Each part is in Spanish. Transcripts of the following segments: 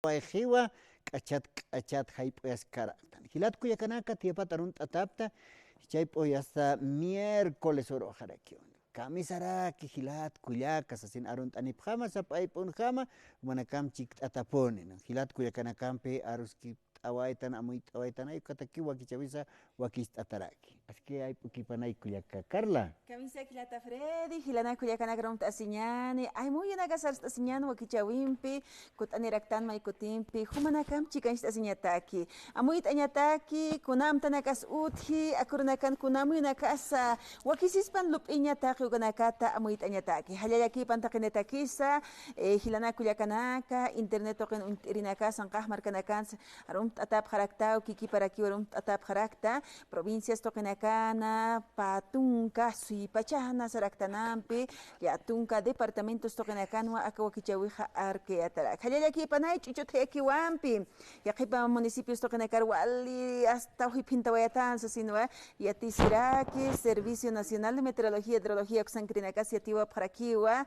Wayjiwa k'achat hayp'uyas karaqtan hilat kuyakanaka tiyapatarun t'atapta chayp'uy hasta miércoles urojarakiwan kamisaraki hilat kuyakas asin arun t'anipjama sapayp'unjama manakamchik t'atapuni hilat kuyakanakampi aruski t'awaytan amuy t'awaytan aykataki wakichawisa wakis t'ataraki así que ayp'ukipanay kuyaka Carla Kamisa kilata Freddy, hilana kuyakanakram t'asiñani, ay muy yanakasar t'asiñani wakichawimpi, kut'aniraktan maykutimpi, humanakam chikanch t'asiñataki, amuy t'añataki, kunam tanakas uthi, akurunakan kunamuy nakasa, wakisispan lup'iñataki ukanakata amuy t'añataki, hallallakipan taqinetakisa, hilana kuyakanaka, internet toqin irinakasan qahmarkanakan, arum t'atap harakta, kikiparaki arum t'atap harakta, provincias toqinakana, patunka, pachana saraktanampi yatunka departamentos toqinakanwa akawakichawija arqueatarak hallallaki panay chuchutyakiwampi yaqipa municipios toqinakar wali hasta hipintawayatan sasinwa yatisiraki Servicio Nacional de Meteorología y Hidrología kusankrinaka siatiwa parakiwa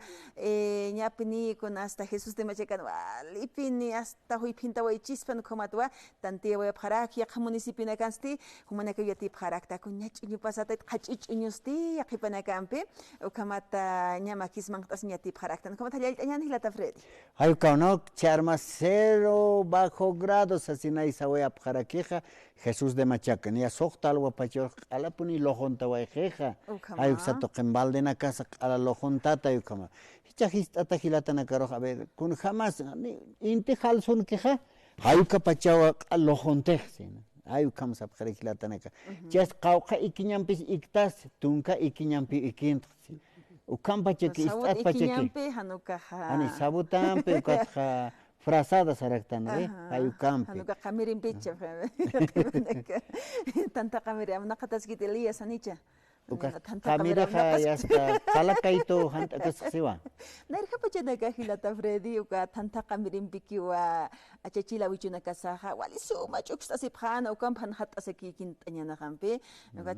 ñapini con hasta Jesús de Machacan wali pini hasta hipintawaychispan komatwa tantiwa paraki yaq municipio nakansti humanaka yati parakta kun ñachiñu pasata qachichiñusti Panakampi, Ukamata Ñamakisman Tasñati Paraktan, como Tallañan y la Tafredi. Hay uno charma 0 bajo grados así na isawaya paraqueja Jesús de Machaca ni asocta algo pacho alapuni lojonta waijeja hay usato quembalde na casa a la lojontata y como hichajista tajilata na caro a ver kun jamás inte halsun queja hay ukapachawa a lojontejsin ayu kams apkharikilatanaka jas qawqa ikiñampis iktas tunka ikiñampi ikintas ukampachaki istat pachaki ikiñampi hanukaja ani sabutampi ukatja frazada saraktan ayu kampi hanuka qamirin picha tanta qamiri amna qataskitiliya sanicha Kamiraja yasta kalakaito hanta kasxiwa. Nairja pachanaka hilata Freddy uka tanta kamirin pikiwa achachila wichuna kasaja wali suma chuksta sipjana uka pan hat asaki kintanyana kampe uka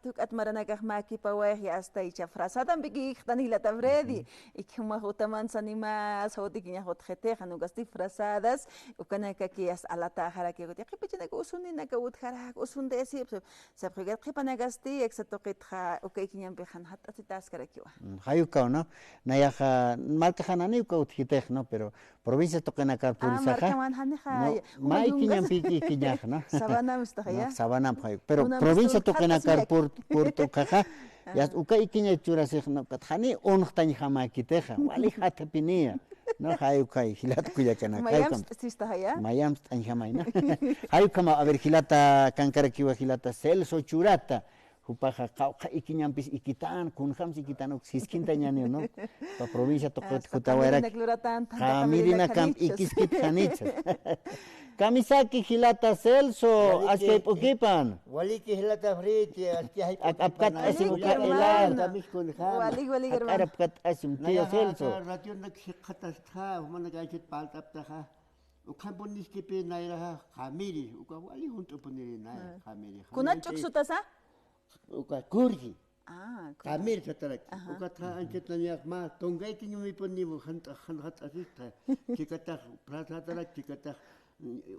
chuk at maranaka maki pawa yasta icha frasada piki tan hilata Freddy ikuma hutaman sanima saudi kinya hot khete hanuka sti frasadas uka naka ki as alata harake uka pachanaka usuni naka uthara usunde sip saprigat khipanaka sti exacto okay kinyampe han hat atitas karakiwa hayuka no nayaja marca hanani uka uthitej no pero provincia tokenaka purisaja no mai kinyampi kinyaj no sabana mustahaya sabana pero provincia tokenaka pur caja ya uka ikinya churasej no kathani onhtani hama kiteja wali hatapinia no hayuka hilat kuyakana mayam stistahaya mayam tanjamaina hayuka a ver hilata kankarakiwa hilata Celso Churata Upaja cauca ikiñampis ikitan kunjams ikitan siskintañani no pa provincia toqot kutawera kamirina kam ikiskit hanichas kamisaki hilata Celso askay pukipan waliki hilata friti askay apkat asim ka elan kamis kunjam wali german apkat asim tío Celso ration nak sikhatas tha managajit paltapta ukamponis kipi naira kamiri ukawali huntu puniri na kamiri kunachuk sutasa uka kurgi kamir chatarak uka tha anket nanyak ma tongai kinyumi ponni han hat asista chikata prasatara chikata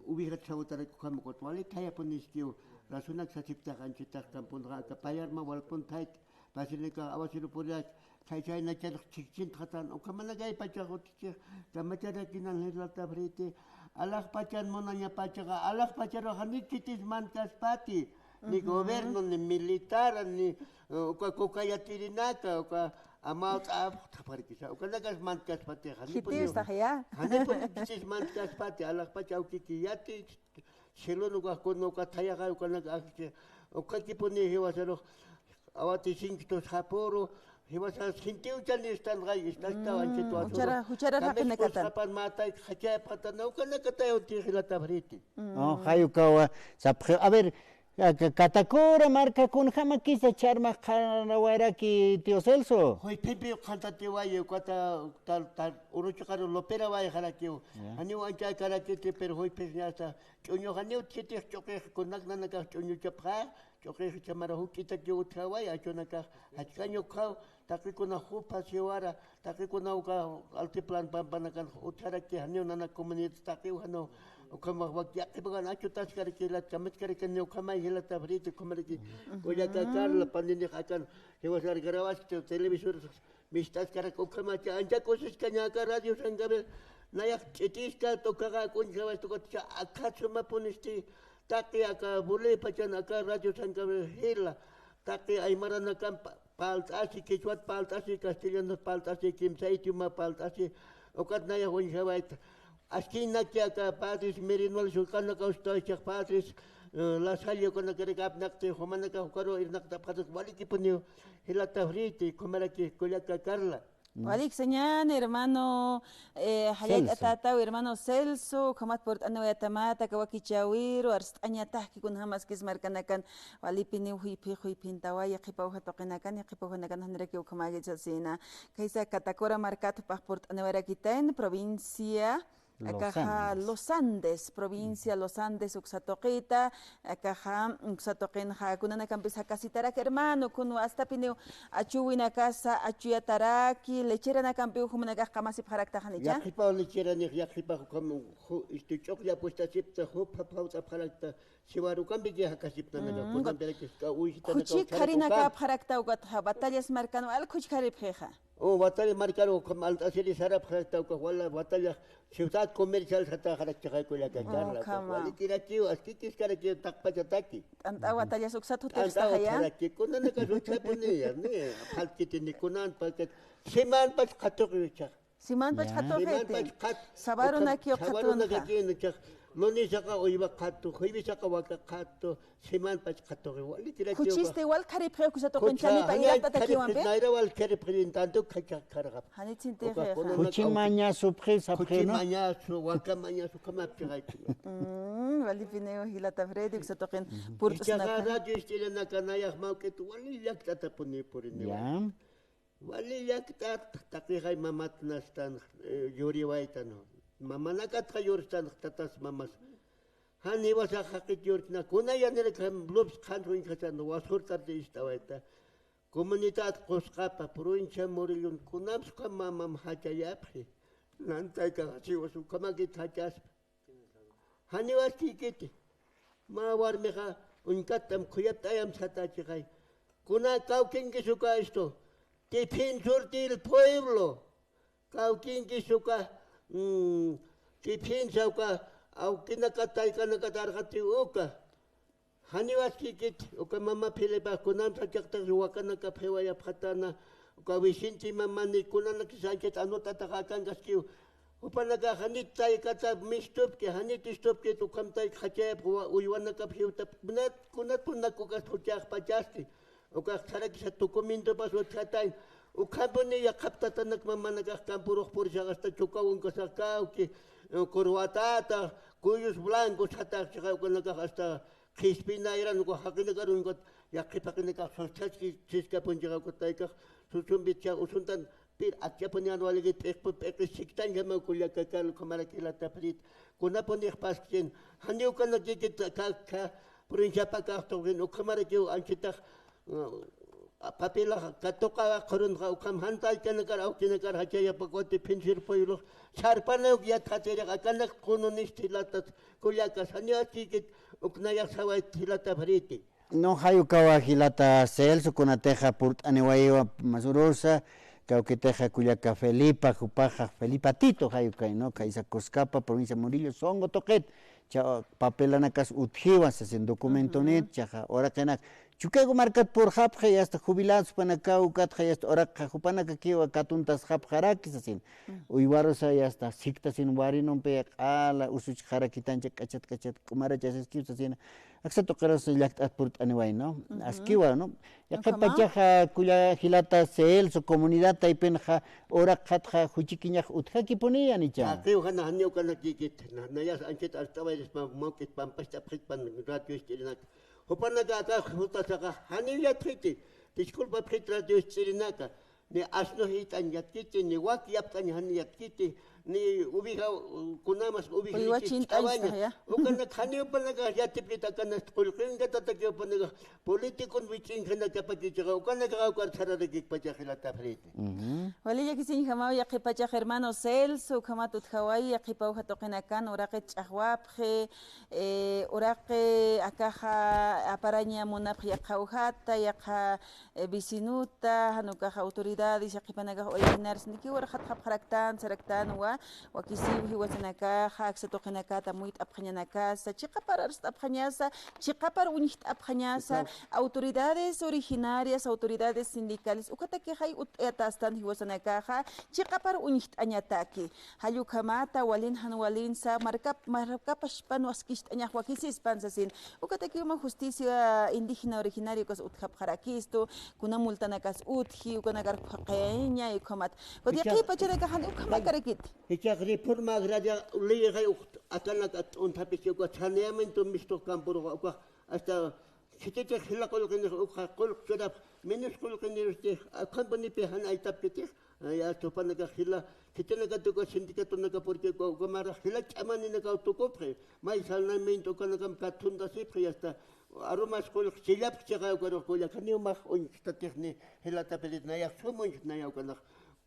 ubihat sautara kam kotwali thaya ponni skiu rasunak sachipta anchita kampun ka payar ma walpun thai pasinika awasiru puriak chai na chal chikchin khatan ukamana gai pacha hotchi kamachara kinan helata brite alah pachan monanya pachaga alah pacharo hanik kitis man kaspati ni gobierno ni militar ni kokayatirinaka uka amaut taparikisa uka nagas mankas pati hitis tahya hani poti mankas pati alah pachau kikiyati selon uka kono uka thayaga uka nagas uka kiponi hewasaro awati singto saporo hewasa sintiu chani istan gai istasta anchitu huchara rakenekatan kapan mata khacha patana uka nakata uti hilata briti no hayuka a ver Katakura marca con jamakisa charma karawairaki tío Celso. Hoy pipi cantate wayo kata tal urucho karo lopera way harakio. Ani wancha karake te pero hoy pesnyasa chonyo haneu chete choke konak nanaka chonyo chapra choque chamara hukita que utawai achonaka hachkaño kao takikuna hupa siwara takikuna uka altiplan pampanakan utara que hanyo nana comunidad takiu hano ukama wakyaki bagan achutas kari kilat kamet kari kanyo kama hila tabrito komeriki kuya kakar la pandini akan hewasar garawas televisor mistas kara ukama cha anja kosis kanyaka radio sangabe nayak chetiska tokaga kunjawas tokotcha akatsuma punisti taki aka bule pachan aka radio sangabe hila taki aymara nakam paltasi kichwat paltasi castellano paltasi kimsaitiuma paltasi okat naya honjawait askina que aka padres merinol sulkana kausto chak padres la salio con que recap nakte homana ka karo irnakta padres waliki punio hilata friti komaraki kolaka karla Walik señan hermano hayat atata hermano Celso kamat port ano yatamata kawakichawiro arstañata ki kun hamas kis markanakan walipini hui pintawaya qipawha toqinakan qipawhanakan hanreki ukamagi chasina kaisa katakora markat port ano rakitain provincia acá Los Andes, provincia Los Andes, Uxatoquita, acá Uxatoquen, Jacunana Campis, Jacasitarac, hermano, Cuno hasta Pineo, Achuina casa, Achuyataraki, Lecherana Campio, Humanagaj, Camasip Haraktajanilla. Yakipa, Lecherani, Yakipa, como Istuchok, la puesta chipta, Hopa, Pauta, Parakta, Shivarukambi, Hakasipta, Kuchik, Karina Cap, Haraktaugat, batallas marcano, al Kuchkaripjeja. Oh, batalla marcaro como alta serie Sarap Harakta, Walla, batalla, ciudad comercial, Sata Harakta, Carla, Wally Kirakio, Askikis Karakio, Takpachataki. Anta batalla Suxatu Testahaya. Kunan Kazuchapuni, Palkit in the Kunan Packet, Siman Pach Katovicha. Siman Pach Katovicha. Sabarunaki of Katunaka. Lonisaka oiba kato, hoibisaka waka kato, seman pach kato. Kuchiste igual caripre kusato conchanita y la taquiwambe. Naira wal cariprentanto kachakarab. Hanitinte. Kuchimanya surpresa preno. Kuchimanya su waka manya su kama pirai. Walipineo hilata fredi kusato ken purtos na. Radio estile na kanaya mauketu wali yakta tapuni purini. Ya. Wali yakta takihay mamat nastan yuri waitano. Mama nakat kayorstan tatas mamas. Hani wasa hakit yorsna. Kuna yanere kam blobs kanruin kasan wasur tarte istawaita. Komunitat koskapa provincia Morilon kunams kam mamam hachayaphi. Nantay ka si wasu kamagit hachas. Hani was kikiti. Ma war meha unkatam kuyat ayam satachikay. Kuna kaukin kisuka esto. Defensor del pueblo. Kaukin kisuka. Que piensa que na katay ka na katarkati uka. Haniwas kikit uka mama pilipa kunan sa jakta ruwaka na kapewaya patana uka wisinti mama ni kunan na kisankit ano tatakakan kaskiw. Upa naga hanit tay kata mistop ke hanit stop ke tukam tay khachep uywan na kaphew tap kunat pun nakukas huchak pachasti. Uka sarak sa tukuminto pas utratay. Ukapuni ya kapta tanak mamanaga kampurok por hasta chukawun kasakau que corvatata cuyos blancos hasta chakaw hasta crispina eran ko hakina karun ko yakipakina ka sochachi chiska punjaga ko taika susumbicha usuntan pir atya punyan waligi pek siktan gama kulya kakal kamara kila taprit kuna puni paskin hanyu kana jikit ka provincia pakakto no kamara ki anchita papila katoka korun kam hantai kanakar au kinakar hachaya pakote pinsir poiro sarpana ya thatera kanak kononis tilatat kulyaka sanya tikit uknaya sawai tilata bariti No hayu kawa hilata Celso kuna teja purt anewaiwa masurosa que teja kulyaka Felipa Tito hayu kai no kaisa Coscapa provincia Murillo songo toket cha papelanakas utjiwas en documento net chaja ora kenak Chukego marcat por hapja y hasta jubilados panacau catja y hasta ora cajupanaka kiwa katuntas hapjarakis asin. Uiwarosa y hasta sikta sin warinon pe ala usuch harakitancha kachat kumara chasas kiws asin. Aksa tokeros yaktat purt anyway no. Askiwa no. Ya kapachaja kuya hilata Celso comunidad taipenja ora katja huchikiñaj utja kiponia ni cha. Akeu hana hanyo kana kikit na yas anchet altawa es mauket pampasta pritpan radio estilinak. Hopanaga acá jutasaka hanilla triti disculpa pritra de estirinaka ne asno hitan yatkiti ne wak yaptan han yatkiti ni ubica kunamas ubica ya. ukana khanio panaga yatipita kana kulqin gatatake panaga politikon wichin kana kapakicha ukana ka tsara de kipachajila tafriti wali ya kisin jamao ya kipachaj hermano Celso kamatut Hawaii ya kipauja toqinakan uraqe ch'aqwapje uraqe akaja aparaña munapj ya qaujata ya qa vecinuta hanukaja autoridades ya qipanaga originarios niki warajat qapqaraktan saraktan wa kisiwi wasanakaja aksatoqinakata muyt apqañanakasa chiqapar arst apqañasa chiqapar uñiht apqañasa autoridades originarias autoridades sindicales ukataki hay utastan hiwasanakaja chiqapar uñiht añataki hayukamata walin hanwalinsa markapash pan waskish añaj wakisis pansasin ukataki uma justicia indígena originario kas utkapqarakisto kuna multanakas utji ukanagar qeña ikomat kodiaki pacharakajan ukamakarikit Hechagri por magraja uliga akanaka untapisi ko saneamiento misto campo hasta kitete hilakol kene ukol keda minuscul kene company pe han aitapiti ya topanaga hila kitena to ko sindicato naga porque ko mara hila chamani naga to kopre mai salnamento kanaka katunda sipri hasta aromas ko silap chaga ko ya kani ma on statechni hila tapelit na ya sumun na ya kana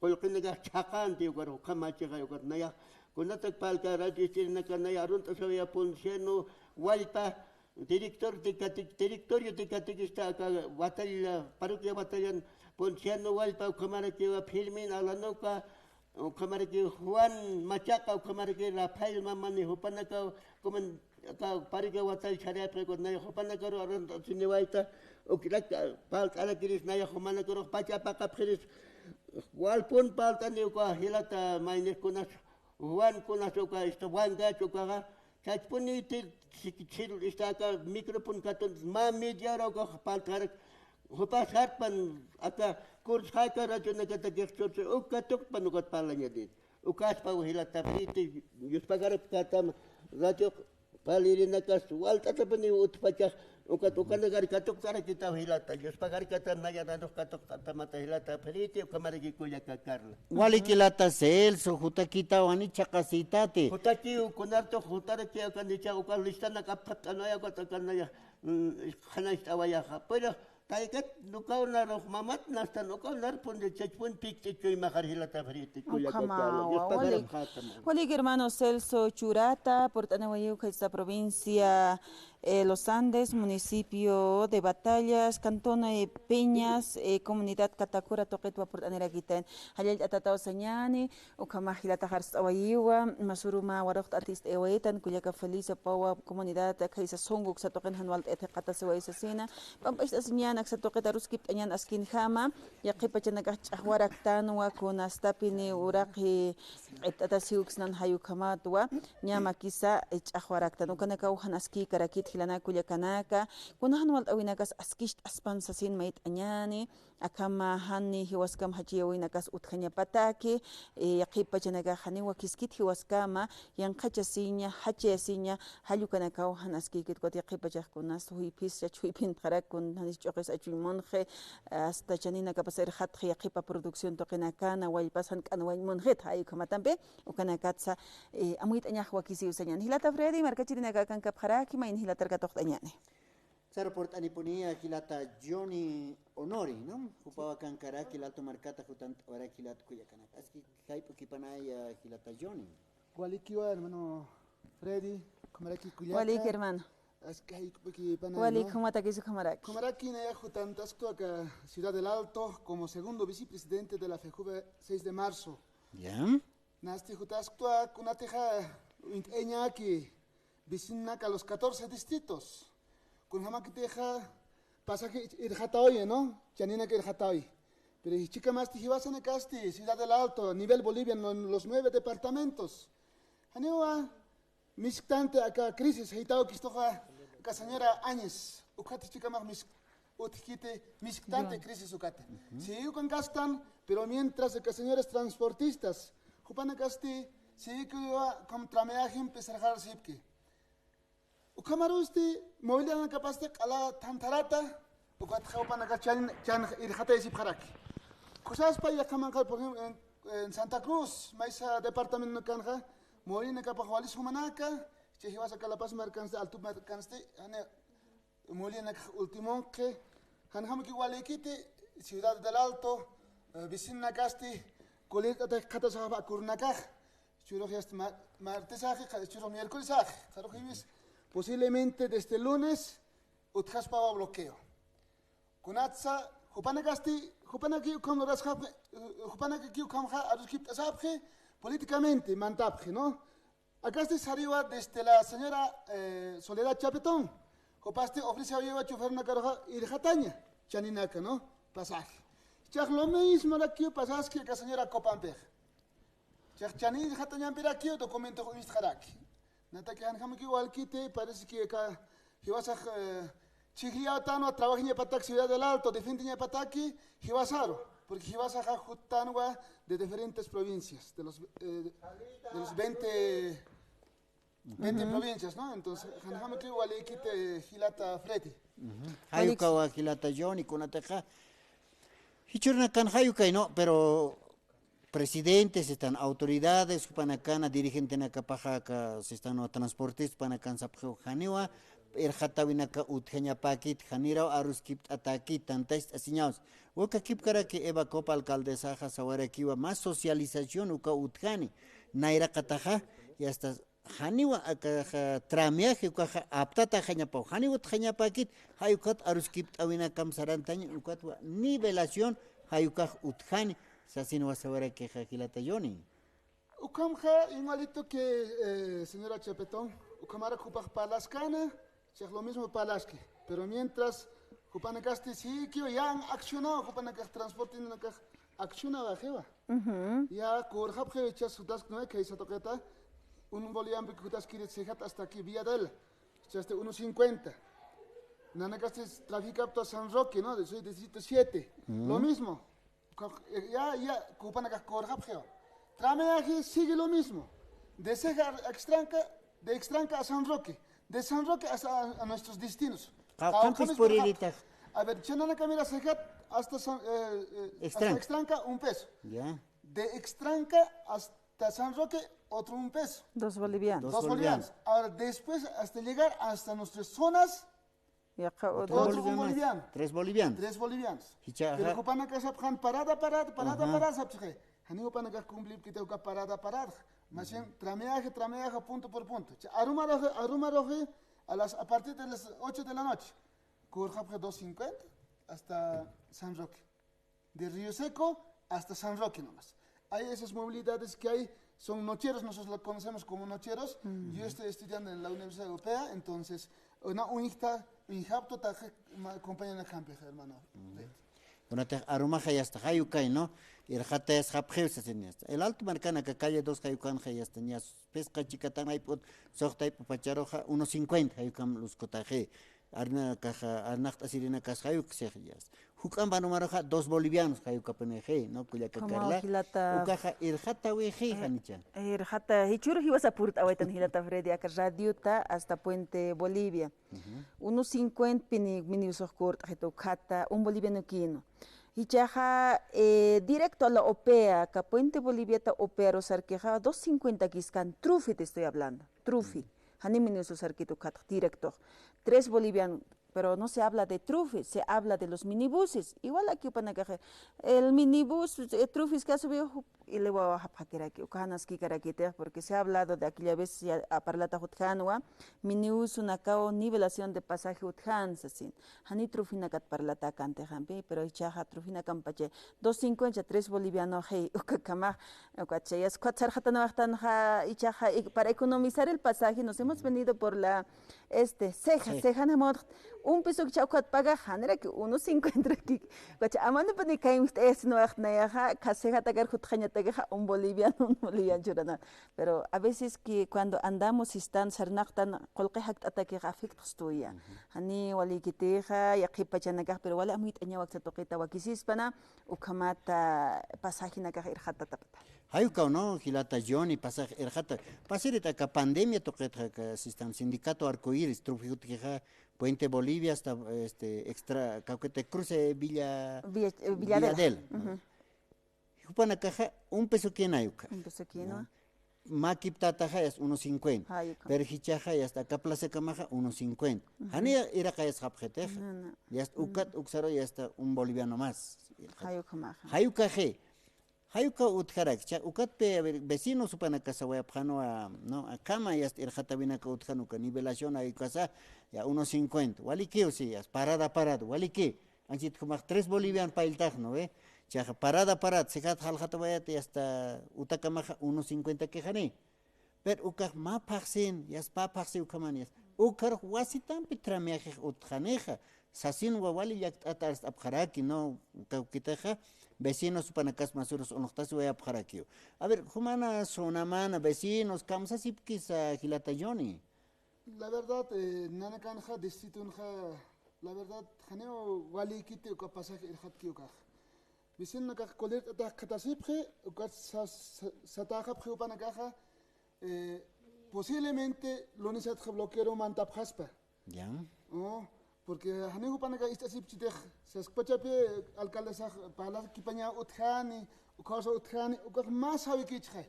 Kolkinaga chakan ti ukaro kamachiga ukar naya kunatak palka rajistir na kanaya arunta sabaya ponsiano walpa directorio de catequista acá batalla parroquia batallan ponsiano walpa kamaraki filmin alanoka kamaraki Juan Machaca kamaraki Rafael Mamani hopanaka como acá parroquia batalla charia prego naya hopanaka arunta siniwaita ukilaka palka alakiris naya homanaka pachapaka pris Walpun paltan yo ka hilata maines kunas Juan kunas yo ka ista Juan ga yo ka chachpuni til chil ista ka microphone katon ma media ro ka paltar hopas harpan aka kurs haika rajo na kata gestor ukatok panukat palanya dit ukas pa hilata piti yuspagar kata rajo palirina kas walta tapani utpachak uka negari katok tara kita hilata yuspagar kata naya nanos katok kata mata hilata periti ukamarigi kuya kakarla wali kilata Celso juta kita wani chakasitate jutaki kunarto jutara kia kandicha uka listana kapat anaya kata kanaya khana istawaya pero taikat nukau naroh mamat nastan nukau nar pun de chachpun pik choy mahar hilata periti kuya kakarla yuspagar kata wali hermano Celso Churata portanawayu que esta provincia Los Andes, municipio de Batallas, Cantón Peñas, comunidad Catacura, Toquetua, Portaneraguiten, Hayal Atatao Sañani, Ukamahilata Hars Awayiwa, Masuruma, Warok Artist Ewetan, Kuyaka Felicia Paua, comunidad Kaisa Songuk, Satoken Hanwalt Etekatasewa Isasina, Pampais Asiñan, Axatoqueta Ruskip, Añan Askin Hama, Yakipachanagach Ahuaraktanua, Kunastapini, Uraki, Etasiuxnan Hayukamatua, Nyamakisa, Ahuaraktan, Ukanakauhan Aski, Karakit, hilana kuyakanaka kunahan walt awinakas askisht aspansasin mait anyani akama hani hiwaskam hachiawinakas utkanya pataki yaqipa chanaga hani wakiskit hiwaskama yanqachasiña hachiasiña hallukanakaw hanaskikit kot yaqipa chaqkunas huipis chachuipin qarakun hanis choqes achuimonje hasta chanina kapasir hatqi yaqipa producción toqinakana wallpasan kanway monjet hayukamatampe ukanakatsa amuit anyaj wakisi usañan hilata Freddy markachirinaga kan kapqaraki main hilata tarkatoqtañani Sara portani ponía kilata Johnny Honori, ¿no? Ocupaba cancara kilato marcata jutant ahora kilat kuyakana. Así que hay poquipanaya kilata Johnny. Walikiwa hermano Freddy, kamaraki kuyaka. Walik hermano. Es que hay poquipanaya. Walik cómo te quiso kamaraki. Kamaraki na ya jutantas acá Ciudad del Alto como segundo vicepresidente de la FEJUVE 6 de marzo. ¿Ya? Nasti jutas acá kunateja eña aquí vicina a los 14 distritos. Con jamás que deja pasa que irjata hoy, ¿no? Janina que irjata hoy. Pero si chica más tijibas en Casti, Ciudad del Alto, nivel Bolivia, en los 9 departamentos. Hanewa, misctante acá crisis, heitao que estoja, acá señora Áñez, ucate chica más misctante crisis ucate. Si yo con gastan, pero mientras que señores transportistas, jupana Casti, si que yo contra meaje empezar a sipke. Ukamarusti movilidad capaz de ala tantarata ukat khawpa naga chan irjata isip kharaki kusas pa yakaman kal por ejemplo en Santa Cruz, maisa departamento canja, Molina Capajualis Humanaca, Chehivasa Calapaz Mercans, Altu Mercanste, Molina Ultimón que, Hanhamki Walekite, Ciudad del Alto, Vicina Casti, Coleta de Catasaba Curnaca, Churogias martesaje, churro miércoles, posiblemente desde el lunes, Utjaspaba bloqueo. Kunatsa, Jupanacasti, Jupanaki, cuando Jupanaki, Kamha, Aruskip Asapje, políticamente, Mantapje, ¿no? Acá está arriba desde la señora Soledad Chapetón. Jopaste ofrece a llevar chofer una caroja y de Jataña, Chaninaka, ¿no? Pasaje. Chach lo mismo aquí pasaje que la señora Copampej. Chach Chanin de Jataña aquí documento con Istjaraki. Nata que han jamás igual quite, parece que acá vas a Chiglia Tano trabaja en Patak Ciudad del Alto, defiende en Pataki, Jibasaro, porque Jibasa Jutanwa de diferentes provincias, de los 20 provincias, ¿no? Entonces, Hanjame que igual quite Gilata Freti. Hayukawa Gilata Johnny, Kunateja. Hichurna kan Hayukai, no, pero presidentes, están autoridades, panacana, dirigentes na capaja, se están transportistas, panacan sapjo Janiwa, Hatawinaka Utgenia Pakit, Janira, Aruskip Atakit, tantas asignados. Uka Kipkara que Eva Copa alcaldesa Sawarakiwa, más socialización, Uka Utjani, Naira Kataja, y hasta Haniwa Trameaje, Uka Aptata Janiapa, Haniwa Janiapakit, Hayukat Aruskip Awinakam Sarantañ, Ukatwa, nivelación, Hayukaj Utjani, Sasino Sawaraki Jagilata Yoni. Ukamja, igualito que señora Chapetón, Ukamara Kupaj Palascana. Es lo mismo Palasque, pero mientras Jupanacasti sí que ya han accionado, Jupanacas transporte en la caja accionaba jeva. Ya Kurjap Jevechas Sutas no que hizo toqueta, un boliviano que Jutas quiere sejar hasta aquí vía del, hasta 1.50. Nanacasti trafica a San Roque, ¿no? De 17. Lo mismo. Ya Jupanacas Kurjap Jeva. Trameaje sigue lo mismo. De Sejar de Extranca a San Roque. De San Roque a nuestros destinos. ¿Cuántos por elita? A ver, Chenana Camila Segat hasta Extranca, $1. Ya. De Extranca hasta San Roque, otro $1. 2 bolivianos. 2 bolivianos. Ahora, después, hasta llegar hasta nuestras zonas, Y acá otro boliviano. 3 bolivianos. 3 bolivianos. Hicha, Pero Jupanacas Sapjan, parada, Sapje. Hanio Panacas cumplir que tengo que parada. Más bien, trameaje, punto por punto. Arumaroje, a partir de las 8 de la noche. Curjapje 2.50 hasta San Roque. De Río Seco hasta San Roque nomás. Hay esas movilidades que hay, son nocheros, nosotros lo conocemos como nocheros. Yo estoy estudiando en la Universidad Europea, entonces, una unidad, un japto, acompaña en el campo, hermano. Donate Arumaja y hasta Hayukai, ¿no? Y el Jata es Japjeus, el Alto Marcana, que calle 2 Hayukan, y hasta Nias, pesca chicatán, hay pot, sohta y pacharoja, 1.50, Hayukam, los cotaje, Arna Caja, Arnacht Asirina Cas Hayuk, Sejias. Hukam Banumaroja, 2 bolivianos, Hayukapeneje, ¿no? Cuya Cacarla, Ucaja, el Jata Weje, Hanicha. El Jata, Hichur, he was a purt away tan Hilata Freddy, a Radiota hasta Puente Bolivia. 1.50 minus of court, Jata, un boliviano quino. Hichaja directo a la OPEA, que Puente Bolivia ta opero sarqueja 2.50 quiscan, trufi te estoy hablando, trufi. Haniminuso sarquito cat directo. 3 bolivianos, pero no se habla de trufi, se habla de los minibuses. Igual aquí Panagaje, el minibus, trufis que ha subido y le voy a bajar aquí, porque se ha hablado de aquella vez a parlata Jutjanua, minibus una cao nivelación de pasaje Jutjan, así. Hani trufina cat parlata cante jampi, pero echaja trufina campache, 2.50, 3 bolivianos, hey, ukakama, ukachayas, para economizar el pasaje, nos hemos venido por la ceja namor, $1 que chaucat paga, hanera que 1.50 aquí, amando para ni caim no ya caseja tagar jutjaña un boliviano churana. Pero a veces que cuando andamos están sarnactan colquejak ataque afecto estuya. Hani wali kiteja ya kipachanaga pero wala amit aña wakta toqueta wakisispana ukamata pasajina ka irjata tapata. Hayuka no Gilata Johnny pasaj irjata. Pasirita ka pandemia toqueta ka sistema sindicato arcoíris trufutija Puente Bolivia hasta extra cauquete cruce Villadel. Hupana caja, $1 Un peso quinoa. Makiptataja es 1.50. Hayuka. Perhichaja y hasta Caplace Camaja 1.50. Hania ira es japjeteja. Ya está ukat uxaro ya está un boliviano más. Hayuka maja. Hayuka je. Hayuka utjarak. Ukat pe vecino supana casa voy a pjano a no a cama ya está irjata vina ka utjano ka nivelación ahí casa ya 1.50. Wali que o sea, parada. Wali que. Anchit como 3 bolivianos para el taj, ¿no ve? Chaja parada, sekat halhata vayate hasta utacamaja 1.50 quejane. Pero ukaj ma paxin, yas pa paxi ukamanias. Ukar wasitan pitramiaje utjaneja. Sasin wawali yak atas abjaraki, no ukitaja. Vecinos panakas masuros onoktas voy abjaraki. A ver, humana sonamana, vecinos, kamsasipkis gilatayoni. La verdad, nanakanja, distritunja, la verdad, janeo wali kite uka pasaje el hatki ukaj. Bisin nakah kolir atak katasipje, ukat satajapje upanakaja, posiblemente lo necesita bloquear mantap haspa. Ya. Oh, porque hani upanaka istasip chitej, se escucha pe alcaldesa para kipaña utjani, ukausa utjani, ukak más sabe kichje.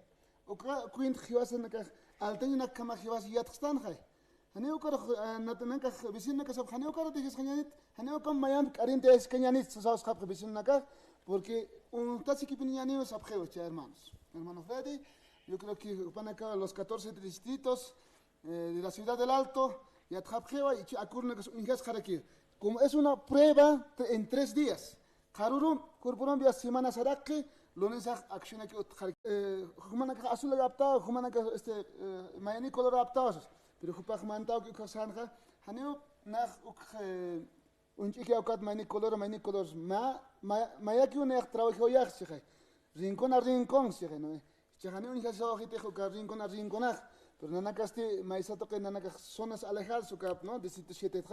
Ukak kuint jiwasan nakah alteño nakama jiwas yatxtan jai. Hani ukar natanaka bisin nakasab hani ukar dijes kanyanit, hani ukam mayam karinte es kanyanit sasaus kap bisin nakah. Porque un taxi que venía niños hermanos. Hermano Freddy, yo creo que van acá los 14 distritos de la ciudad del Alto, y a Tjapjeva y Akurna que como es una prueba en 3 días. Karurum, Kurpuram via semana sarake, lunes acción aquí Humanaka azul adaptado, Humanaka Mayani color adaptados. Pero Hupach Mantao que Kasanja, Haneo nach un chique aucat maini colors mayaki un trabajo ya se rincón a rincón se no chajane un hija ojite que rincón a rincón pero nana casti maisato que nana zonas alejadas su cap no de 7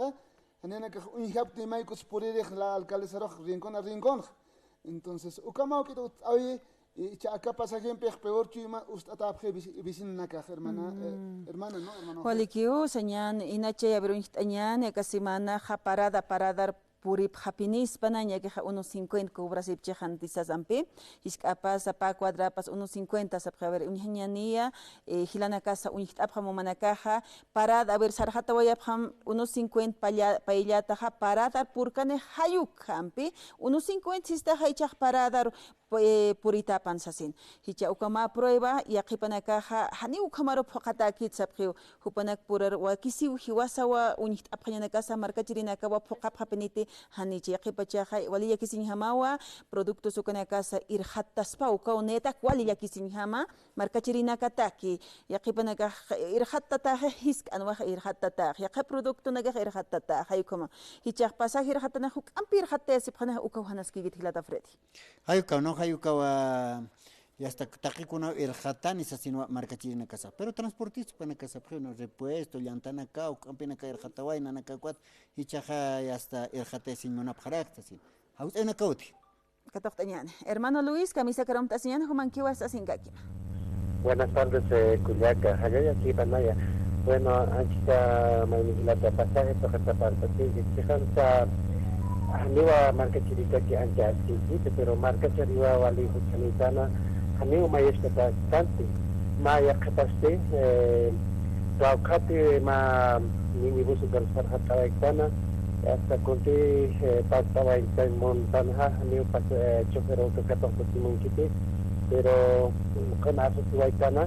nana que un hija de maicos por la alcaldesa rincón a rincón entonces ukamao que hoy acá pasa gente peor chima usted tapje visin naka hermana no hermano Walikio señan inache abro intañan ekasimana parada para dar purip hapinis panaña que 1.50 cobras y chejantizas ampe iskapas apa cuadrapas 1.50 sabja ver unhaniania hilana casa unhitapja momanacaja parada a ver sarjata wayapjam 1.50 paillata parada purkane hayuk ampe 1.50 sista haychaj parada purita pansasin hicha ukama prueba y aqipanakaja hani ukamaro phaqata kit sabqiu hupanak purar wa kisi hiwasawa unit aphañana casa markachirina ka wa phaqap hapenite hani chi aqipachaja wali yakisin hamawa productos ukana casa irhattaspa uka neta wali yakisin hama markachirina kataki yaqipanaka irhattata hisk anwa irhattata yaqa producto naga irhattata haykoma hicha pasajir hatana huk ampir hatta sibkhana uka hanaski githilata fredi Hayuka no hayuka ya hasta taquicuna el jatán y sasino marcachirina casa pero transportistas para casa no repuesto llantana acá o campina acá el jatawai nana cacuat y chaja ya hasta el jate sin una pajaracta sin haus en acauti Katoktañan hermano Luis camisa karam tasiñan humankiwa hasta singaki Buenas tardes Culiaca Hayaya aquí Panaya bueno anchita la pasaje to hasta parte sí fijanza Haniwa marca chirita que anja activity pero marca chariwa wali huchanitana haniwa mayesta tanti maya kataste tawkati ma minibus dan sarhata iktana hasta conti pastawa iktan montana haniwa pas chofero que katok timung kiti pero kan aso tuwa iktana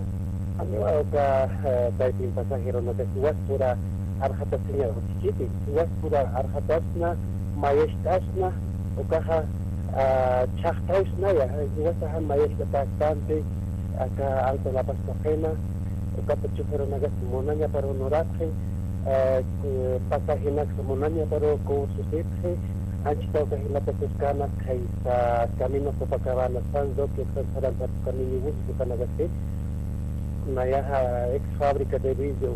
haniwa ka taitin pasahero na tuwas pura arhata sinya kiti tuwas pura arhatasna Maestasna, ukaha chachtausna ya, iwasahan maestra bastante, acá alta la pasajena, ukapa chufero nagas monanya para honoraje, pasajena monanya para consusitje, anchita ukahilata tuscana, kaisa camino copacabana sando, que transferan para caminibus, ukanagasi, naya ex fábrica de vidrio,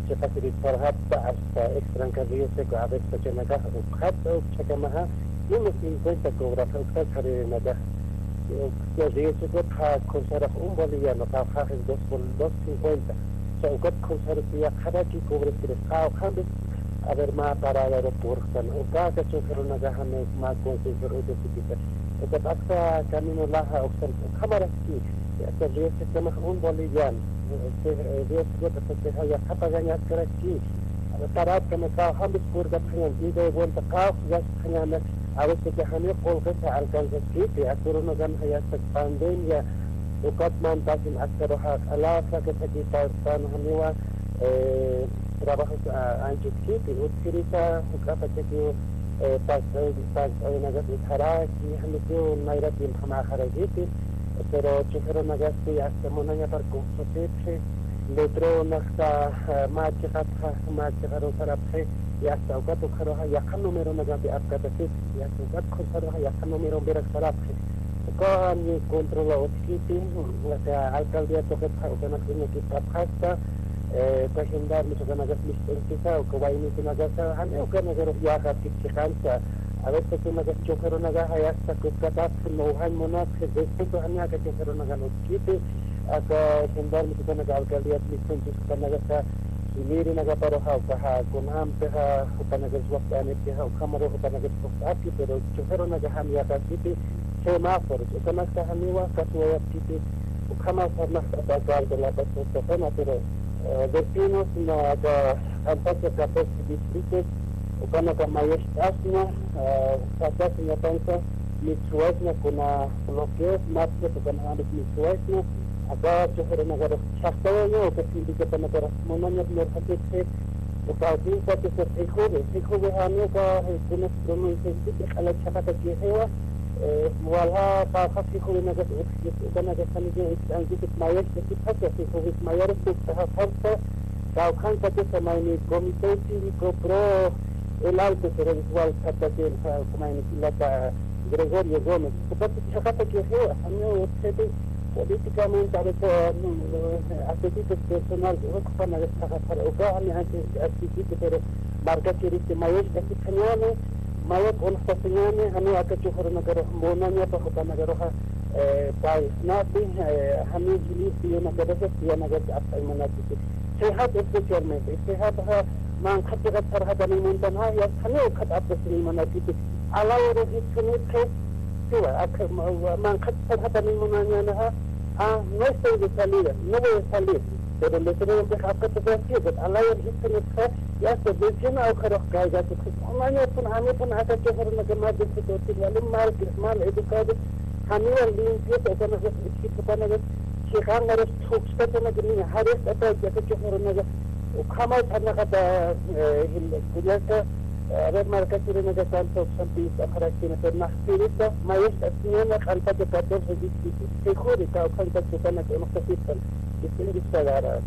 se facilitar hasta extranjería se a veces que naga objeto chakamaha 1.50 cobra usted kare naga yo de eso que considera un boliviano para hacer 2.50 so usted considera cada que cobre que a ver más para el aeropuerto o cada que chofer naga hame más considero de hasta camino laja oxal cámaras que hasta río se llama un boliviano río se haya capa ganas que aquí tarat que me cae hambis por da y de vuelta caos ya se a veces que han colgado alcanza que asuro no gan haya esta pandemia ukat mantasin asroha ala que aquí están haniwa trabajos antes que utkirita ukapa que pas nagas uthara ki hame ko naira din khama kharajiti pero chefero nagas ki hasta monanya par ko sote letro nakta ma chakha ma charo saraphe ya hasta ukat kharo ya khan numero nagas bi apka tate ya ukat kharo ya khan numero berak saraphe ko ani controla utkiti la alcaldía toque kana ki tapkhasta pahendar mucho nagas mistisa o ko vaini nagas hane o kana gero ya khatik khansa a veces que nagas chofero nagas ya hasta ko kata no han monas que esto hanya que chofero nagas no kite aka hendar mucho nagas alcaldía mistisa nagas Sumiri naga paro ha kunham peha nagas waktu ane peha kamaro nagas waktu pero chofero nagas hanya kiti semáforos eso no está haniwa katuwa kiti kama forma de la persona pero destinos no ada antes capaz distritos o kana kama yestasna satasnya pensa mitsuasna kuna bloqueos más que kana habis mitsuasna aga chofer negara chastoyo que si que kana negara mononya merhate o kaudi que se fijo hanu ka kuna pronunciación que ala chata que hewa walha pa fijo negara kana que anjit mayas que pasa fijo mayas que hasta Kau kan kata sama ini komite cívico pro el alto visual hasta que como ini Kilata Gregorio Gómez. Seperti kata que hanya obsede políticamente ada activitas personal ocupan a para hogar ni antes activitas pero marca ciri mayas que kanyane mayas konstasinyane hanya akan cuhur negara bonanya apa negara pai nabi hanya jenis dia negara apa manati sehat especialmente sehat man khatir sarhada ni muntanha ya khane khat apsri manati ala rohit khane tuwa akhir man khat sarhada ni munanya na no estoy de salida no voy a salir pero le tengo que dejar que te que ala rohit khane ya se decina o kharo kaiga que हमने अपन आता के हर नगमा जैसे तो तिलाले माल educado हमें लिंक पे तो ना इसकी पता ना शेखान मेरे ठोक्स तो ना कि हर एक आता जैसे के हर नग खामा थाना का हिल अगर मार्केट में ना जान तो संपी अखरा की ना ना फिरता माइस अपने ना खानता के पत्ते से से खोरी का खानता के ना के मुख्तलिफ इसलिए दिखता रहा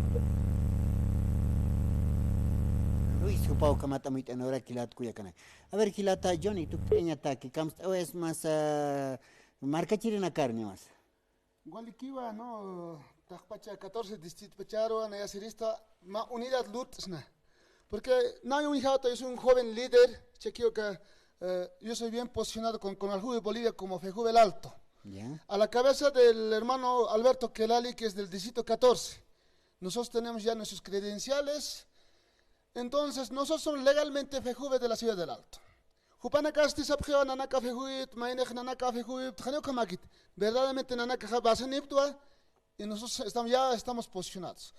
Luis supau kamata muito na hora kilat kuya kana. A ver kilata Johnny tu peña taki kams o es más marca chirina carne más. Gualiquiva no takpacha 14 distrito pacharo na yasirista ma unidad lutsna. Porque no yo yo soy un joven líder, chequeo que yo soy bien posicionado con el Juve de Bolivia como Fejuve el Alto. Yeah. A la cabeza del hermano Alberto Kelali que es del distrito 14. Nosotros tenemos ya nuestros credenciales. Entonces, nosotros somos legalmente Fejuve de la Ciudad del Alto. Jupana Casti Sabgeo, Nanaka Fejuit, Mainej Nanaka Fejuit, Janeo Kamakit. Verdaderamente Nanaka Basaniptua, y nosotros ya estamos posicionados.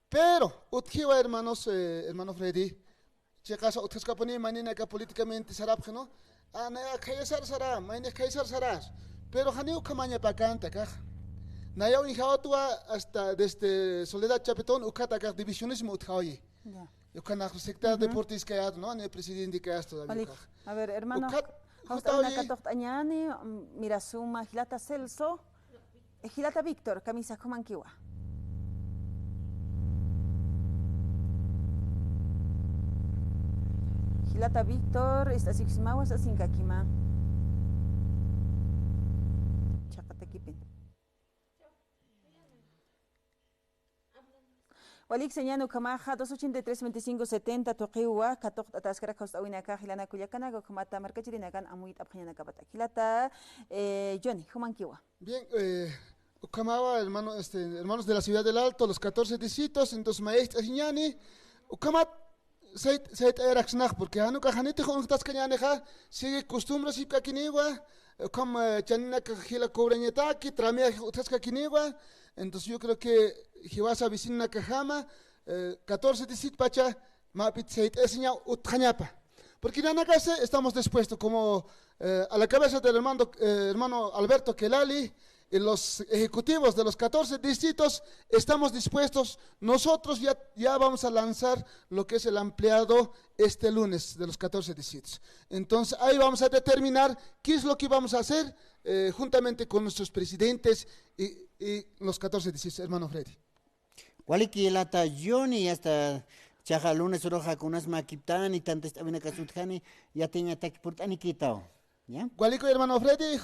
Pero, Utkiwa, hermano Freddy, Checasa, Utkaponi, Maineka políticamente Sarabgeno, Anaya Kaisar Sara, Mainej Kaisar Saras. Pero Janeo Kamaña Pacanta, Kaj. Nayao Injaotua hasta desde Soledad Chapetón, Ukataka, divisionismo Utkaoyi. Yo can sector deportes que hay, ¿no? El presidente que hay todavía. A ver, hermano, una catotañani, mira suma, Gilata Celso, Gilata Víctor, camisa Comanquiwa. Gilata Víctor, esta sixmawas asin kakima. Chapatequipin. Walik señano kamaja 283-25-70 toqiwa katok ataskara kaustawinaka hilana kuyakana kumata markachirinakan amuit apjañana kapata hilata Johnny humankiwa. Bien, Ukamaba, hermanos de la Ciudad del Alto, los 14 distritos, entonces maestros Iñani, Ukamat seit eraxnach porque hanuka hanite con tas cañaneja sigue costumbres y kakiniwa como chanina que gila cobreñetaki, tramea utasca quinigua, entonces yo creo que jiwasa vicina cajama, 14 disit pacha, mapit seit esnya utjañapa. Porque en la casa estamos dispuestos, como a la cabeza del hermano Alberto Kelali, y los ejecutivos de los 14 distritos, estamos dispuestos, nosotros ya vamos a lanzar lo que es el ampliado este lunes de los 14 distritos. Entonces ahí vamos a determinar qué es lo que vamos a hacer juntamente con nuestros presidentes y los 14 distritos, hermano Freddy. Waliki lata Johnny hasta chaja lunes roja con unas maquiptani tantas también casutjani ya tenía taquipurtani quitao. ¿Ya? Gualico hermano Freddy,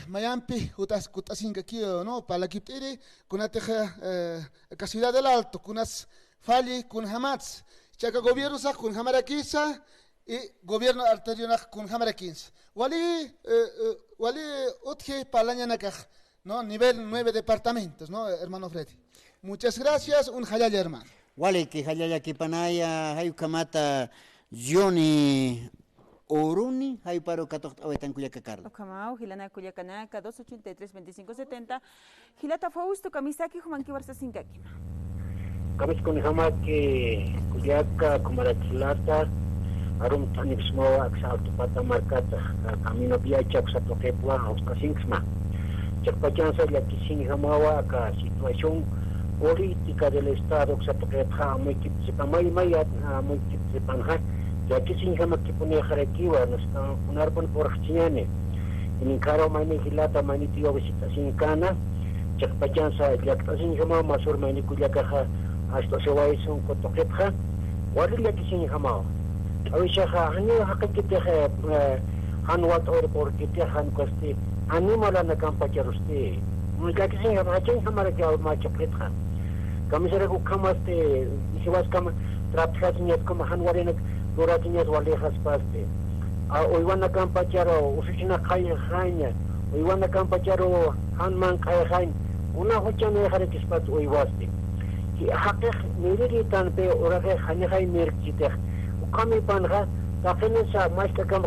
Mayampi, Utasinga aquí, ¿no? Para la Kiptiri, con la teja, Ciudad del Alto, con unas Fali, con Hamatz, Chaca gobierno sa con Hamaraquisa y gobierno arterial con Hamaraquins. Wali Utje Palanyanacaj, ¿no? Nivel 9 departamentos, ¿no? Hermano Freddy. Muchas gracias, un hayaya hermano. Wali que hayaya kipanaya, hayukamata, Johnny. Oruni, hay paro catok awetan Cuyacacarlo. Ocamao, Gilana Cuyacanaca, 283-2570. Gilata Fausto, Kamisaki, Jumanki Barça Sinkaki. Kamis con Hamaki, Cuyaca, Comarachilata, Arum Tanixmo, Axalto Patamarcata, Camino Viacha, Xatoquepua, Oscasinxma. Chapachanza, la Kisin Hamawa, situación política del Estado, Xatoquepa, muy Kipsipamay, muy Kipsipanja. Ya que sin jamás que pone jaraquiwa, nos poner por chiñane. En encaro mani gilata mani tío visita sin cana, chakpachanza, ya que sin jamás masur mani cuyacaja, hasta se va a ir un cotoquetja, guardia que sin jamás. A veces hanyo hakakite hanwat or porque te han coste, animala na campacharuste. Ya que sin jamás que al machaketja. Camisera ku kamaste, si vas kama trapjas ni como hanwarena Doratiñas Walejas Paste. Oiwana Campacharo, Usina Kaya Haña, Oiwana Campacharo, Hanman Kaya Hain, una hochana Harekispat Oiwasti. Hakech Niritan Pe Orage Hanihai Mirkitech, Ukami Panha, Tafenesa, Master Kam,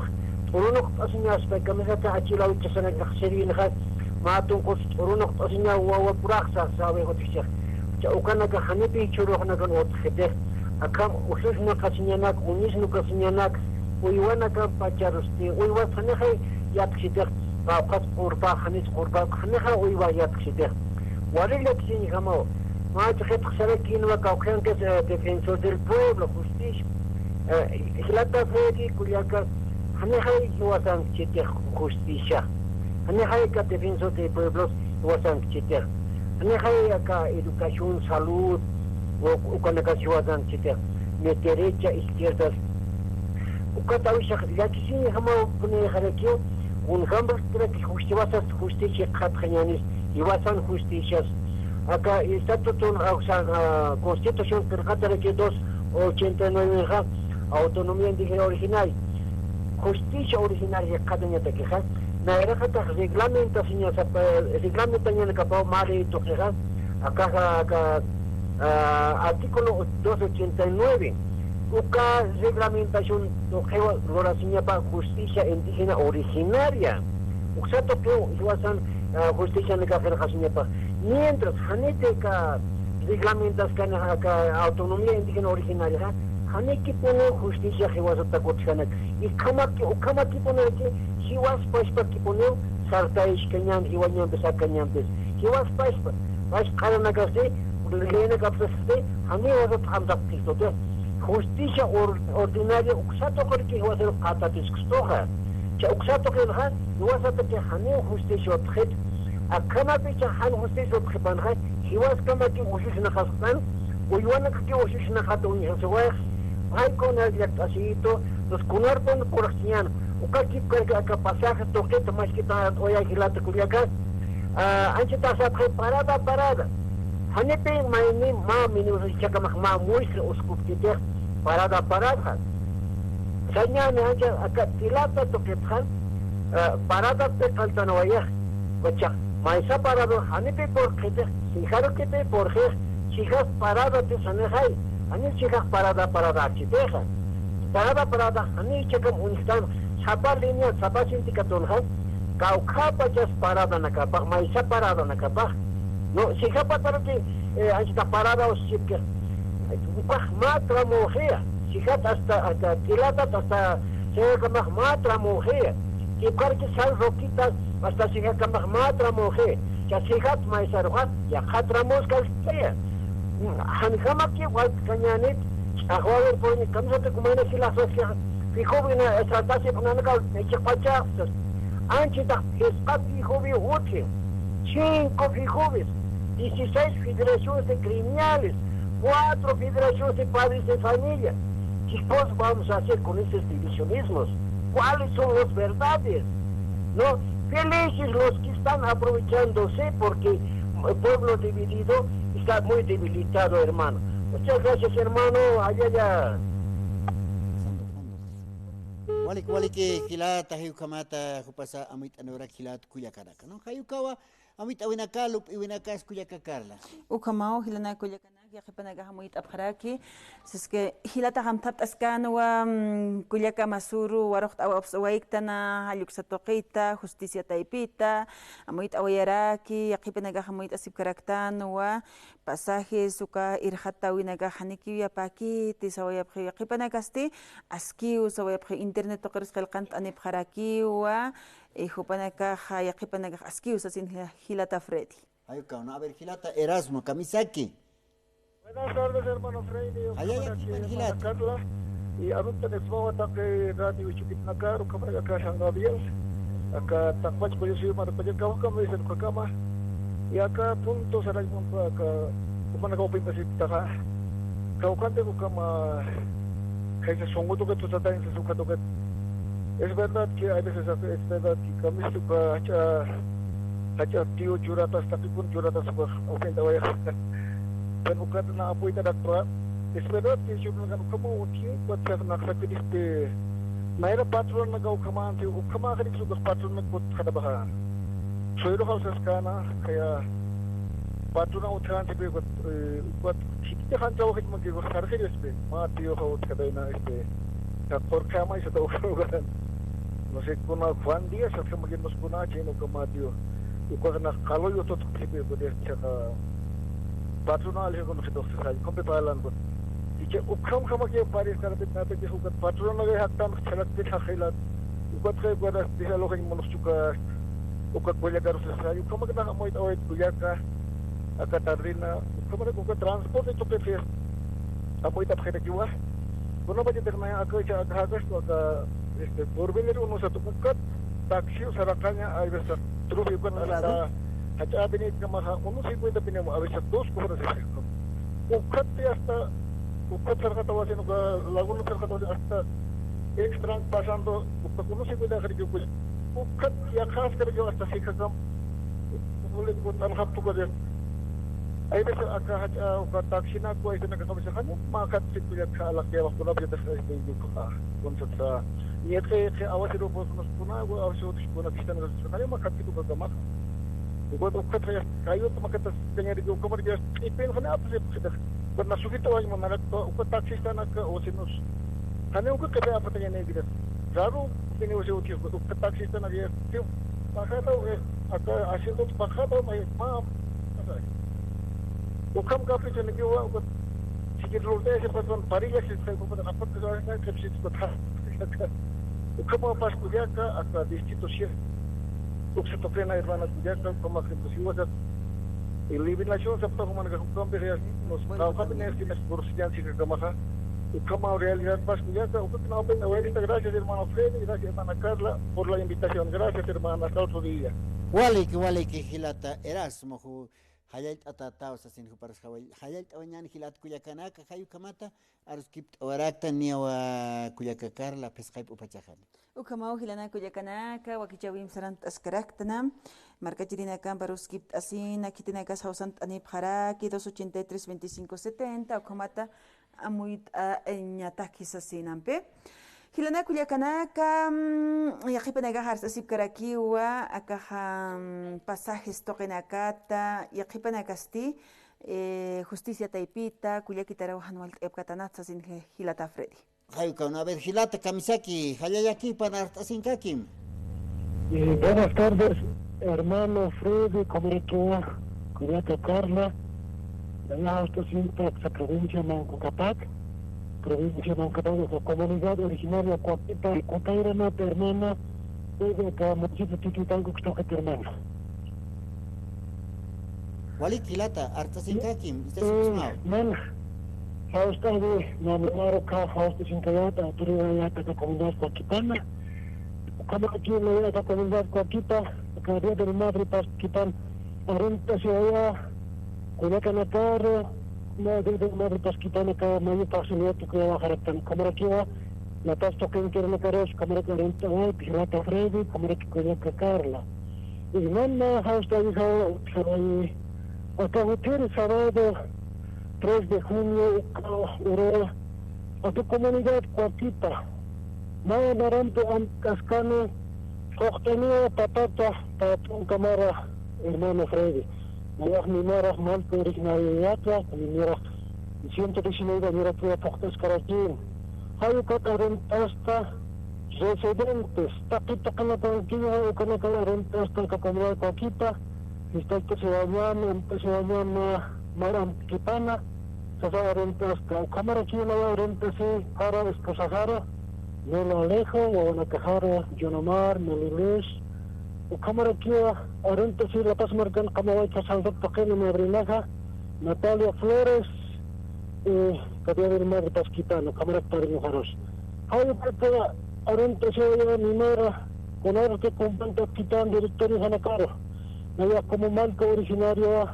Urunok Asinas, Kamizata Achila, Chesana Serin Hat, Matukos, Urunok Asina, Wawa Praxa, Sabe Hotisha, Ukanaka Hanipi Churohanakan Hete. Acá ustedes no casinyanak, unis no casinyanak, uiwana kan pacharusti, uiwa sanehay yatkshiter, papas urpa hanis urpa haneha uiwa yatkshiter. Walila ksin jamao, maach het xarakin wa kaukan que defensor del pueblo, justicia. Hilata fedi kuliaka hanehay yuwasan chiter justicia. Hanehay ka defensor del pueblo yuwasan chiter. Hanehay ka educación, salud. O con la ciudad chiter de derecha izquierda ukatawisha ya que sin jamás pone jarequio un jamás que justicia khatkhanianis y wasan justicias acá está todo constitución que khatare que 289 autonomía indígena original justicia originaria cadena de quejas na era que reglamentación reglamentación que pa mari to quejas acá artículo 289 uka reglamentación de para justicia indígena originaria usato que iwasan justicia en la mientras hanete ka reglamentas ka autonomía indígena originaria haneki pone justicia iwasata kotchanak y kamaki pone que iwas paspa que pone sartaish kanyan iwanyan besakanyam bes iwas paspa vas karana gase Lena Capsiste, a mí was a hamdaptisto. Justicia ordinaria, Uxato Korki was a catatiscoha. Uxato Kelha, was a Hanu justicia of Hit, a Kamapicha Han justicia of Hipanha, he was Kamaki Ushina Hastan, we want to kill Ushina Hatu in his wife. I connect Asito, the Skunarpon Korsian, Ukaki Pasaja to get the Maskita Oya Hilata Kuliaka, Anchita Parada. Hanepe maini ma minus chaka ma muisre uskupkite parada. Sanya ne anja akatilata to kethan parada pe kaltanawaya. Bacha maisa parado hanepe por kete sijaro kete por je chijas parada te sanehai. Ani chijas parada chiteja. Parada hani chaka unistan sapa línea sapa sinticatonha. Kaukapa jas parada nakapa, maisa parada nakapa. No, si kapa para que ancha parada o si que matra mujer. Si kata hasta kilata hasta se kama matra mujer. Que porque sal roquitas hasta si kama matra mujer. Ya si kat maisa rohat ya khatra mosca sea. Han kama que wat kanyanit. Ahora por ni kamsa te kumana sila sosia. Fijo bina estrategia punana que pacha. Antes da fijo vi útil. 5 fijobes, 16 federaciones de criminales, 4 federaciones de padres de familia. ¿Qué cosa vamos a hacer con esos divisionismos? ¿Cuáles son las verdades? ¿No? Felices los que están aprovechándose porque el pueblo dividido está muy debilitado, hermano. Muchas gracias, hermano. Allá. Walik kilat tahiu kamata kupasa amit anura kilat kuya karaka no kayu kawa amit awinaka lup iwinaka kuya kakarla ukamao hilana kuya kana ya khipanaga hamuit abkharaki siske hilata hamtat askanwa kuya kamasuru warocht awabs waiktana haluksatoqita justicia taipita amuit awayaraki ya khipanaga hamuit asibkaraktan wa pasaje suka irhata winaga haniki ya paki tisawaya khipanagasti askiu sawaya internet toqris qalqant ani bkharaki wa hupanaka ya khipanaga askiu sasin hilata Freddy ayo kauna a ver hilata Erasmo Kamisaki. Buenas tardes, hermano Freddy. Carla. Y ahorita les vamos a que radio Chupitnacar, Kamara Kashangabiel. Acá Takwach Polisi Marapaya Kawakam, dicen Kakama. Y acá punto será el punto acá. Como no puedo decir taja. Kawakante Kukama. Que se son mucho que tú estás en su catoquet. Es verdad que hay veces es verdad que Kamistuka hacha tío Juratas, Tapikun Juratas, ofenda vaya. Dan bukan na apoy ta daktra esperat ke siya nga kamo uti wat sa nakakapidis pe mayra patron na gaw kama anti kama kan isu patron na pot kada baha so iro hal saskana kaya patron na utran te pe wat tikte kan jaw kit magi ko sarke despe ma tio ho kada na este ta por kama isa ta ugan no sé kuna Juan Díaz sa magin mas kuna chino kama tio ko na kalo yo tot pe ko de chaka patronal है कौन से दोस्त साथ कौन पे पालन को इसे उखम खम के पारिश कर देना पे जो उगत patronal है हत्ता में चलत पे खाइला उगत के गुड़ा दिशा लोग इन मनुष्य का उगत बोले करो से साथ उखम के ना हम इतना वही बुझा का अगर तारीना उखम के उगत ट्रांसपोर्ट तो पे फेस हम इतना खेत क्यों है दोनों बच्चे देखना है अगर चाहे अगर तो अगर इस बोर्बेलर उन्होंने से तो उगत taksi sarakannya ay besa trufi kan ala hacha binit kamaha uno si puede pinemo a veces dos cosas de ukat hasta ukat sarkata wasin uga lagun sarkata wasin hasta extra pasando uno si puede hacer que ukat ya khas करके hasta si kagam boleh bukan haptu ko de ay besa aka hacha uga taksi na ko ito nagkakabisa kanya makat si kuya kala kaya waktu na biyata sa isbay ko ka konsep sa niat ke awas itu bos mas puna gua awas itu puna kita nggak sekali makan itu bagaimana gua tuh kata kayu tuh makan tas dengan di gua kemarin dia ipin kan apa sih kita pernah suki tuh aja mana tuh gua taksi sana ke osinus karena gua kerja apa tanya nih gitu baru ini usia uti gua taksi sana dia tuh pakai tuh agak asin tuh pakai tuh maaf gua kam kafe jadi gua sikit dulu deh sebetulnya pari ya sih saya gua apa tuh saya kerja itu betul como pas cuyaca hasta distrito 7 ukseto plena hermana cuyaca como que posible eliminación se puede como que con beres nos campañas que nos bursian si que como realidad pas cuyaca o que no ven ahorita gracias hermano Freddy gracias hermana Carla por la invitación gracias hermana hasta otro día wali que hilata Erasmo hayat atata usasin huparas hawal hayat awanyan hilat kuyakana ka kayu kamata aruskipt warakta niwa kuyakakar la pesqaib upachahan ukamau hilana kuyakana ka wakichawim sarant askaraktana marca chirina kan baruskipt asin akitina kas hausant anip khara ki 283 2570 ukamata amuit enyata kisasinampe hilana kuyakana ka yaqipanaga hars asib karaki wa akaha pasajes toqenakata yaqipanakasti justicia taipita kuyakitara hanwal epkatanatsa sin hilata Freddy hayu kauna ver hilata kamisaki hayayaki panart asin kakim Buenas tardes, hermano Freddy, Comunitua, Curiata Carla, de la Autocinta, provincia de Mancocapac, de la comunidad originaria Coapipa, Cotairana, hermana, de cada municipio Tititango, que toca hermano. Wali kilata, harta sinkakim, Man, hausta de Namaro Ka, hausta Sinkayata, Autoridad de Comunidad Coaquipana, como aquí en la comunidad Coaquipa, cada día del Madre Pasquipan, Arenta Ciudad, Cuyaka Nataro, no del Madre Pasquipana, cada mayo facilidad que va a jaratan, como aquí va, la pasto que quiere la caros, como aquí Arenta Hoy, Pirata Freddy, como aquí Cuyaka Carla. Y Manna, hausta dijo, Acabutir sábado 3 de junio, Aurora, a tu comunidad Coaquipa. Nada Naranto Cascano, Coctenía Patata, Patun Camara, hermano Freddy. Mayag Mimara, Malco originario Yatra, Mimira, 119 mira que Poctas Caraquín. Hayukat Arentasta, residentes, Taquita Canatanquilla, Canacala Arentasta, Comunidad Coaquipa. Está que se vayan Maram Kipana, se va a rentas, cámara aquí no va a rentas, para Escosajara, no lo alejo, o la Cajara, Yonomar, Melilés, o cámara aquí a rentas, la paz marcando, como va a pasar doctor Kenny Mabrinaja, Natalia Flores, Cabía del Mar de Pasquitano, cámara para Mujaros. Hay que a rentas, Mimera, con ahora que companto Quitán, directorio Janacaro. Naya como Malco originario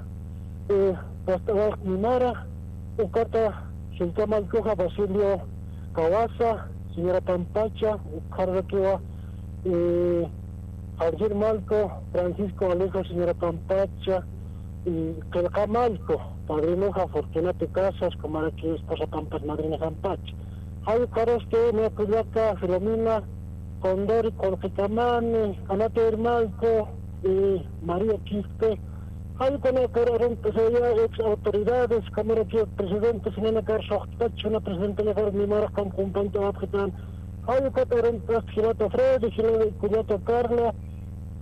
Pastabal Mimara, Ucata, Sultán Malcoja, Basilio Cavasa, señora Pampacha, Ucarraquea, Javier Malco, Francisco Alejo, señora Pampacha, y Quelca Malco, padrinoja Fortunato Casas, como aquí esposa Pampas, madrina Pampacha. Hay caras que me acuyaca, Filomena, Condori, Colquicamane, Anate Malco, y María Quispe, hay con ex autoridades, como aquí el presidente Sinena Carsochtach, una presidente de Mimara con componente de Abjetán, hay con Gilato Fred, Gilato Carla,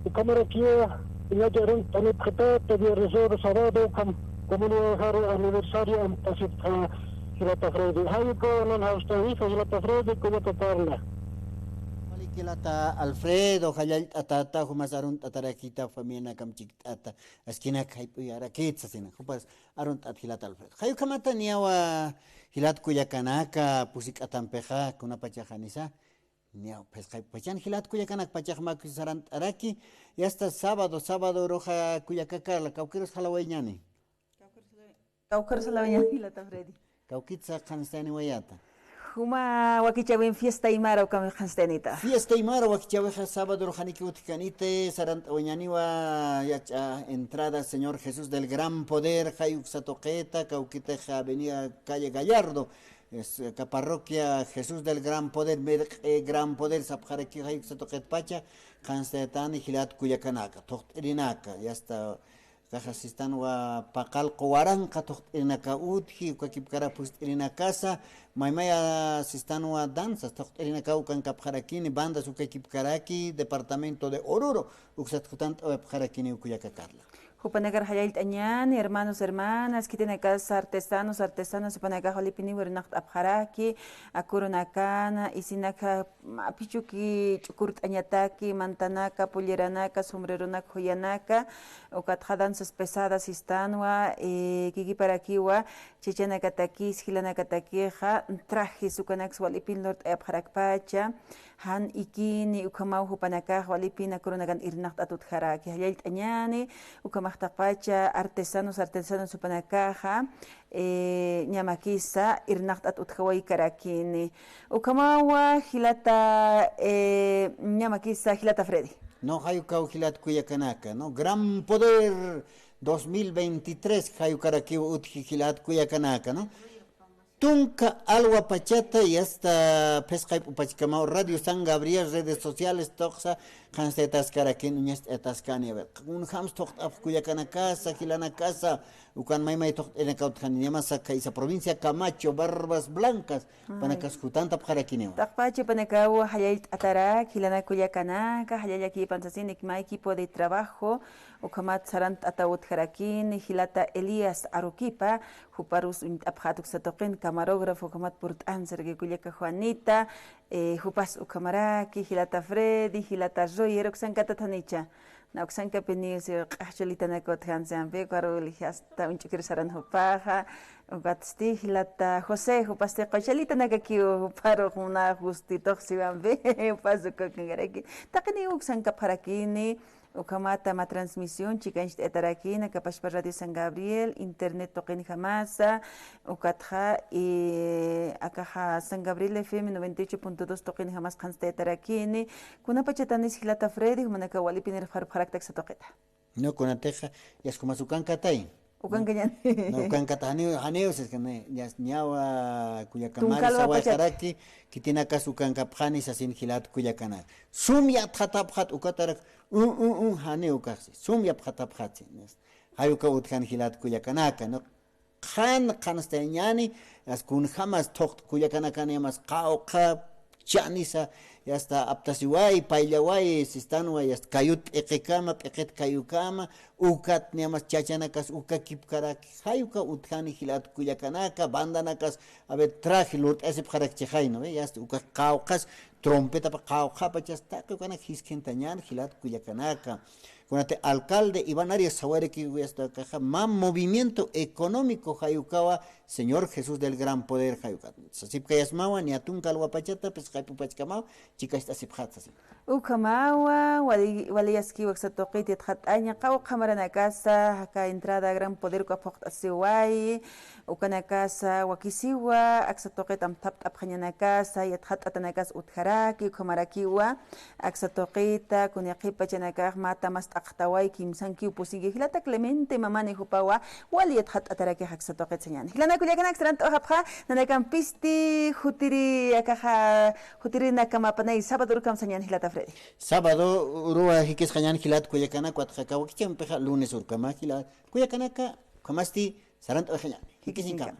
y como aquí ya llegaron a Nepjetata, de Resoro Sábado, como un aniversario en Pasita Gilato Fred, hay con un haustavizo Gilato Fred, Gilato Carla. Kilata Alfredo, Hayal Atata, Humasarun Tatarakita, Famina Kamchitata, Askina Kaipuyara Kitsa, Hupas Arunt at Hilat Alfredo. Hayukamata Niawa Hilat Kuyakanaka, Pusik Atampeja, Kunapachajanisa, Niaw Pachan Hilat Kuyakanak Pachamakusarant Araki, y hasta sábado roja Kuyakaka, la Cauqueros Halawaynani. Cauqueros Halawaynani, Hilata Freddy. Cauquitza Hanstani Wayata. Huma wakichawin fiesta imara ukam hanstenita. Fiesta imara wakichaweja sábado rojaniki utkanite sarant oñaniwa yacha entrada Señor Jesús del Gran Poder Hayuk Satoqueta Cauquiteja Avenida Calle Gallardo es parroquia Jesús del Gran Poder Gran Poder Sapjareki Hayuk Satoquet Pacha Hanstetan y Hilat Cuyacanaka Tochtirinaka ya está Kajasistan wa Pakal Coaranca Tochtirinaka Utji Cuakipcara Pustirinacasa Maimaya Sistano danzas, Tochterina Ucan Capjarakini, bandas Ucaquipcaraki, departamento de Oruro, Uxatkutant o Capjarakini Ucuyacacarla. Jupanegar Hayait Añan, hermanas, Kitenecas, artesanas, Supanaga Holipini, Wernacht Abharaki, Akurunacana, Isinaka, Pichuki, Chukurt Añataki, Mantanaka, Pulleranaka, Sombreronak, Hoyanaka, Okathadanzas pesadas, Istanua, Kikiparakiwa, Chichanakatakis, Hilanakatakeja, Trajes, Ukanax, Walipin Lord Abharakpacha, Han Ikini, Ukamau, Jupanaka, Walipina, Kurunagan Irnacht Atutharaki, Hayait Añani, Ukamachtapacha, artesanos, Supanakaja, Ñamakisa, Irnacht Atuthawaii Karakini, Ukamawa, Hilata, Ñamakisa, Hilata Freddy. No, Hayukau Hilat Cuyacanaka, no, Gran Poder 2023, Hayukaraki Utji Hilat Cuyacanaka, ¿no? Tunca alwa pachata y hasta pesca upachkamao radio San Gabriel redes sociales toxa hanse taskarakin uñas etaskani ver un hams toxt af kuyakana casa kilana casa ukan maymay toxt enakaut khaniyama saka isa provincia Camacho Barbas Blancas panakas kutanta pkharakineo Takpachi panakawa hayait atara kilana kuyakana ka hayayaki pansasin ikma equipo de trabajo ukamat sarant atawut kharakin hilata Elias Aruquipa huparus aphatuk satoqin camarógrafo ukamat purtan serge kuyaka Juanita hupas ukamaraki hilata Freddy hilata Roy roxan katatanicha na oxan kapeni se qacholita nakot hansan be karoli hasta unchikir saran hupaja ugatsti hilata José hupaste qacholita nakakio paro una justito siban be pasuko kangaraki taqni oxan kapharakini ukamata ma transmisión chikanch etarakina kapashpa radio San Gabriel internet toqin jamasa ukatja akaja San Gabriel FM 98.2 toqin jamas qansta etarakini kuna pachatanis hilata Freddy manaka walipiner farfaraktak satoqeta no kunateja yas como sukan katay ukan ganyan no kan katani haneo se kane yas nyawa kuyakamari sawa karaki kitina kasukan kapkhani sasin hilat kuyakana sumya thataphat ukatarak haneo kasi sumya thataphat nes hayuka utkan hilat kuyakanaka no khan steñani as kun jamas tokt kuyakanaka nemas qauqa chanisa ya está aptasiwai pailawai sistanwa ya kayut ekekama peket kayukama ukat niamas chachanakas ukakipkarak hayuka utkani hilat kuyakanaka bandanakas a ver traje lut ese pjarak chejai no ya está ukaqauqas trompeta pa qauqa pachasta kana hiskentañan hilat kuyakanaka Kunate alcalde Iván Arias Sawareki hasta caja más movimiento económico hayukawa Señor Jesús del Gran Poder hayukat. Sasipka yasmawa ni atun kalwapachata pues haypu pachkamao chica esta siphat así. Ukamawa waliyaski waksatoqiti tqat'aña qaw qamarana casa haka entrada Gran Poder ka poqtasiwai ukana casa wakisiwa aksatoqitam taptapqañana casa yatqat'atana casa utjaraki ukamarakiwa aksatoqita kunyaqipachanak mata mas taqtaway kimsanki upusigi hilata Clemente mamani hupawa waliyat ataraki haksatoqit señan hilana kuliakan akstrant ohapha nanakan pisti hutiri akaha hutiri nakamapanay sábado rukam señan hilata Freddy sábado ruwa hikis khañan hilat kuyakana kwatqakawa kichempeja lunes urkama hilat kuyakanaka kamasti sarant ojeñan hikis inkama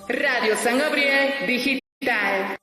Radio San Gabriel Digital.